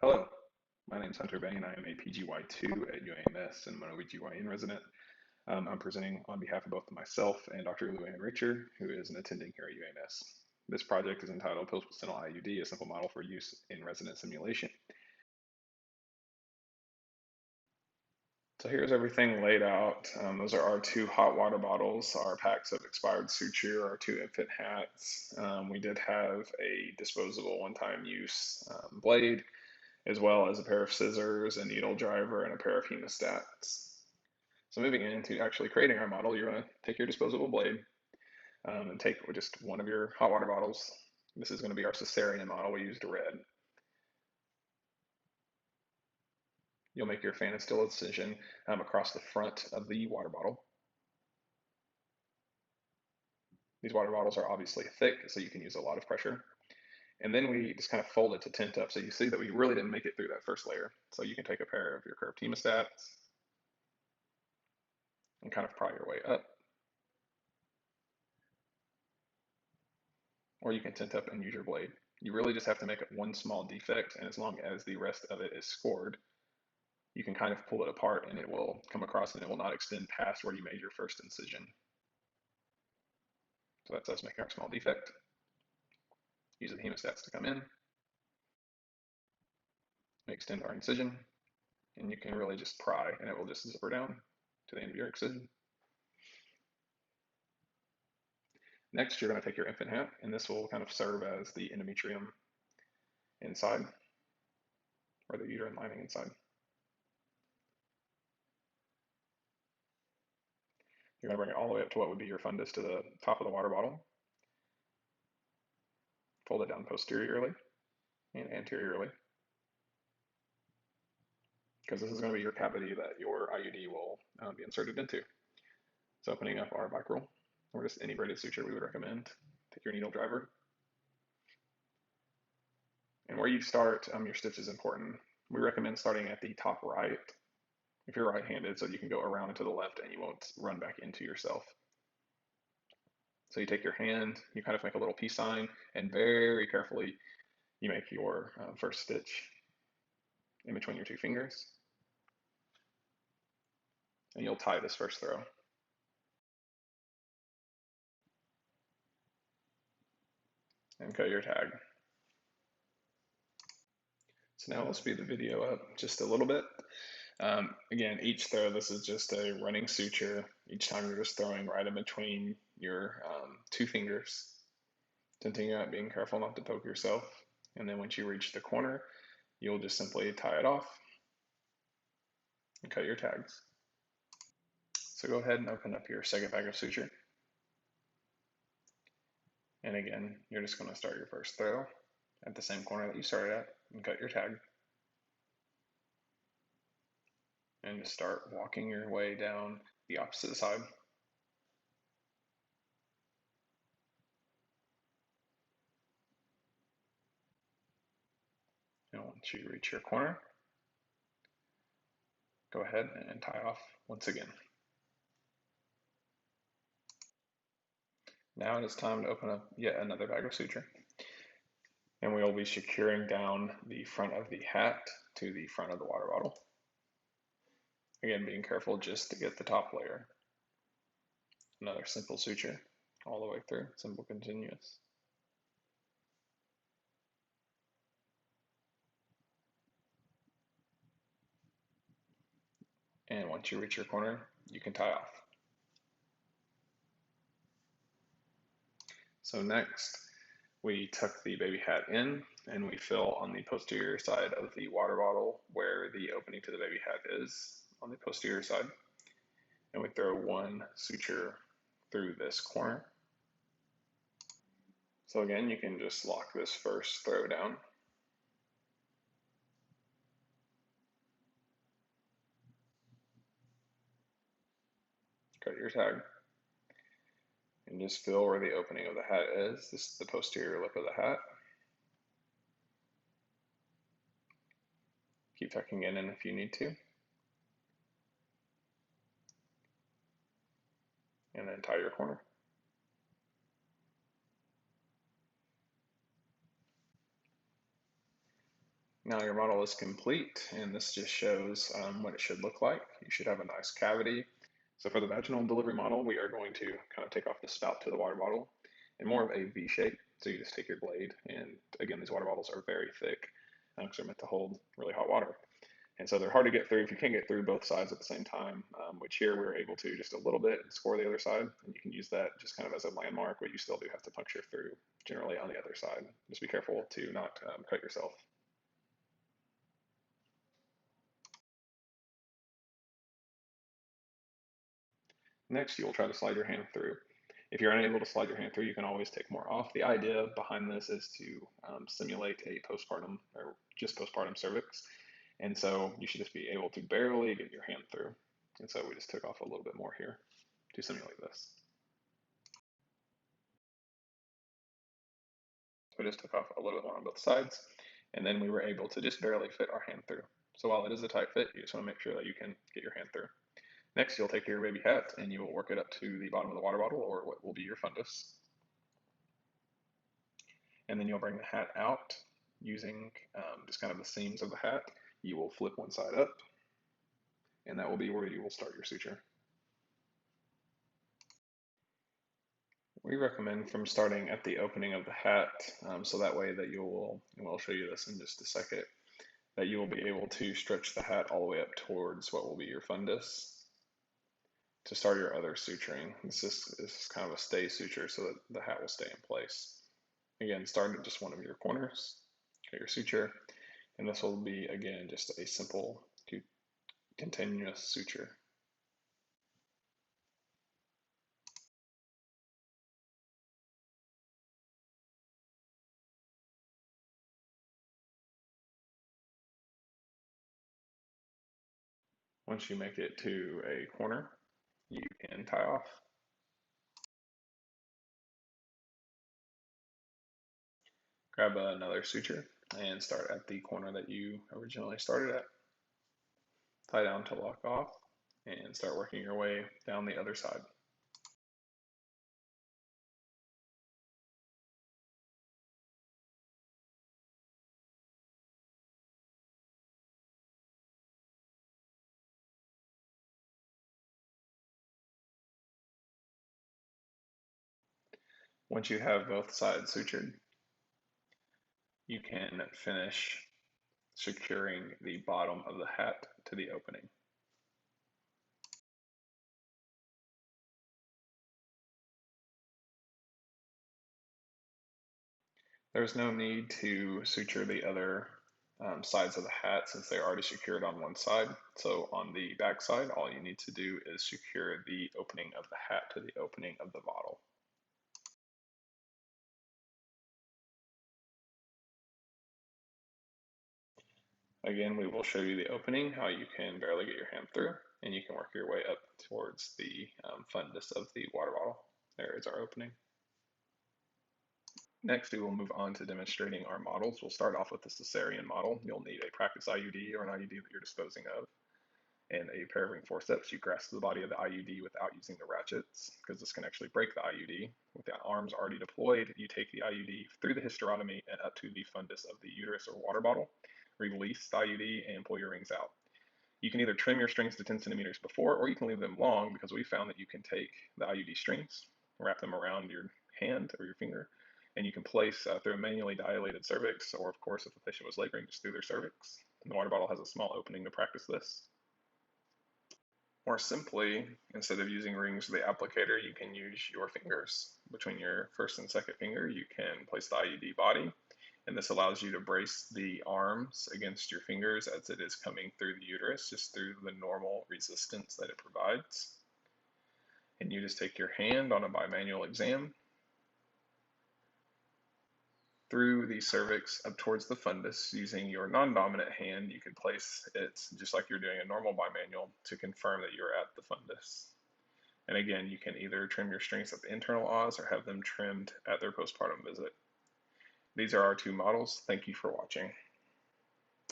Hello, my name is Hunter Bain. I am a PGY2 at UAMS and I'm an OBGYN resident. I'm presenting on behalf of both myself and Dr. Luann Richer, who is an attending here at UAMS. This project is entitled Placental IUD, a simple model for use in resident simulation. So here's everything laid out. Those are our two hot water bottles, our packs of expired suture, our two infant hats. We did have a disposable one-time use blade, as well as a pair of scissors, a needle driver, and a pair of hemostats. So moving into actually creating our model, you're going to take your disposable blade and take just one of your hot water bottles. This is going to be our cesarean model. We used red. You'll make your fan and still incision across the front of the water bottle. These water bottles are obviously thick, so you can use a lot of pressure. And then we just kind of fold it to tent up. So you see that we really didn't make it through that first layer. So you can take a pair of your curved hemostats and kind of pry your way up. Or you can tent up and use your blade. You really just have to make it one small defect, and as long as the rest of it is scored, you can kind of pull it apart and it will come across and it will not extend past where you made your first incision. So that's us making our small defect. Use the hemostats to come in, extend our incision, and you can really just pry and it will just zipper down to the end of your incision. Next, you're going to take your infant hat, and this will kind of serve as the endometrium inside, or the uterine lining inside. You're going to bring it all the way up to what would be your fundus to the top of the water bottle. Fold it down posteriorly and anteriorly, because this is going to be your cavity that your IUD will be inserted into. So opening up our vicryl, or just any braided suture we would recommend. Take your needle driver. And where you start your stitch is important. We recommend starting at the top right if you're right-handed, so you can go around to the left and you won't run back into yourself. So you take your hand, you kind of make a little peace sign, and very carefully you make your first stitch in between your two fingers. And you'll tie this first throw. And cut your tag. So now we'll speed the video up just a little bit. Again, each throw, this is just a running suture. Each time you're just throwing right in between your two fingers, tenting out, being careful not to poke yourself. And then once you reach the corner, you'll just simply tie it off and cut your tags. So go ahead and open up your second bag of suture. And again, you're just going to start your first throw at the same corner that you started at and cut your tag. And just start walking your way down the opposite side. And once you reach your corner, go ahead and tie off once again. Now it is time to open up yet another bag of suture. And we will be securing down the front of the hat to the front of the water bottle. Again, being careful just to get the top layer. Another simple suture all the way through, simple continuous. And once you reach your corner, you can tie off. So next, we tuck the baby hat in and we fill on the posterior side of the water bottle where the opening to the baby hat is on the posterior side. And we throw one suture through this corner. So again, you can just lock this first throw down. Cut your tag. And just fill where the opening of the hat is. This is the posterior lip of the hat. Keep tucking in if you need to. And then tie your corner. Now your model is complete, and this just shows what it should look like. You should have a nice cavity. So for the vaginal delivery model, we are going to kind of take off the spout to the water bottle in more of a V shape. So you just take your blade, and again, these water bottles are very thick because they're meant to hold really hot water. And so they're hard to get through if you can't get through both sides at the same time, which here we're able to just a little bit and score the other side. And you can use that just kind of as a landmark, but you still do have to puncture through generally on the other side. Just be careful to not cut yourself. Next, you will try to slide your hand through. If you're unable to slide your hand through, you can always take more off. The idea behind this is to simulate a postpartum or just postpartum cervix. And so you should just be able to barely get your hand through. And so we just took off a little bit more here to simulate this. So we just took off a little bit more on both sides, and then we were able to just barely fit our hand through. So while it is a tight fit, you just want to make sure that you can get your hand through. Next, you'll take your baby hat and you will work it up to the bottom of the water bottle, or what will be your fundus. And then you'll bring the hat out using just kind of the seams of the hat. You will flip one side up, and that will be where you will start your suture. We recommend from starting at the opening of the hat, so that way that you will, and we'll show you this in just a second, that you will be able to stretch the hat all the way up towards what will be your fundus to start your other suturing. This is kind of a stay suture so that the hat will stay in place. Again, start at just one of your corners, get your suture, and this will be, again, just a simple continuous suture. Once you make it to a corner, you can tie off. Grab another suture and start at the corner that you originally started at. Tie down to lock off and start working your way down the other side. Once you have both sides sutured, you can finish securing the bottom of the hat to the opening. There's no need to suture the other sides of the hat since they're already secured on one side. So on the back side, all you need to do is secure the opening of the hat to the opening of the bottle. Again, we will show you the opening, how you can barely get your hand through, and you can work your way up towards the fundus of the water bottle. There is our opening. Next, we will move on to demonstrating our models. We'll start off with the cesarean model. You'll need a practice IUD or an IUD that you're disposing of, and a pair of ring forceps. You grasp the body of the IUD without using the ratchets, because this can actually break the IUD. With the arms already deployed, you take the IUD through the hysterotomy and up to the fundus of the uterus or water bottle. Release the IUD and pull your rings out. You can either trim your strings to 10 centimeters before, or you can leave them long, because we found that you can take the IUD strings, wrap them around your hand or your finger, and you can place through a manually dilated cervix, or of course, if the patient was laboring, just through their cervix. The water bottle has a small opening to practice this. More simply, instead of using rings or the applicator, you can use your fingers. Between your first and second finger, you can place the IUD body, and this allows you to brace the arms against your fingers as it is coming through the uterus, just through the normal resistance that it provides. And you just take your hand on a bimanual exam through the cervix up towards the fundus. Using your non-dominant hand, you can place it just like you're doing a normal bimanual to confirm that you're at the fundus. And again, you can either trim your strings at the internal os or have them trimmed at their postpartum visit. These are our two models. Thank you for watching.